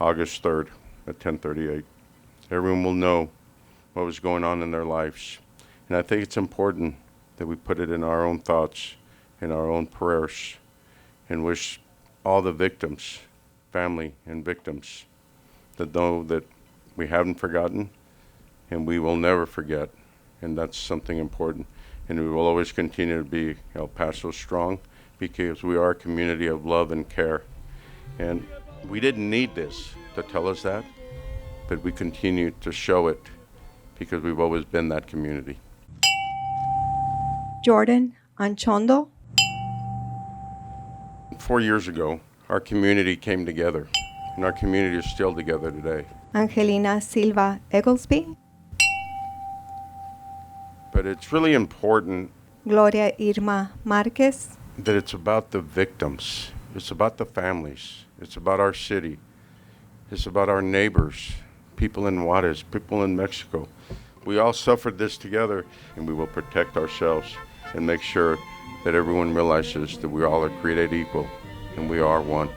August 3rd at 10:38. Everyone will know what was going on in their lives. And I think it's important that we put it in our own thoughts, in our own prayers, and wish all the victims, family and victims, that know that we haven't forgotten and we will never forget. And that's something important. And we will always continue to be El Paso strong because we are a community of love and care. And we didn't need this to tell us that, but we continue to show it because we've always been that community. Jordan Anchondo. 4 years ago, our community came together, and our community is still together today. Angelina Silva Egglesby. But it's really important Gloria Irma Marquez. that it's about the victims. It's about the families. It's about our city. It's about our neighbors, people in Juarez, people in Mexico. We all suffered this together, and we will protect ourselves and make sure that everyone realizes that we all are created equal and we are one.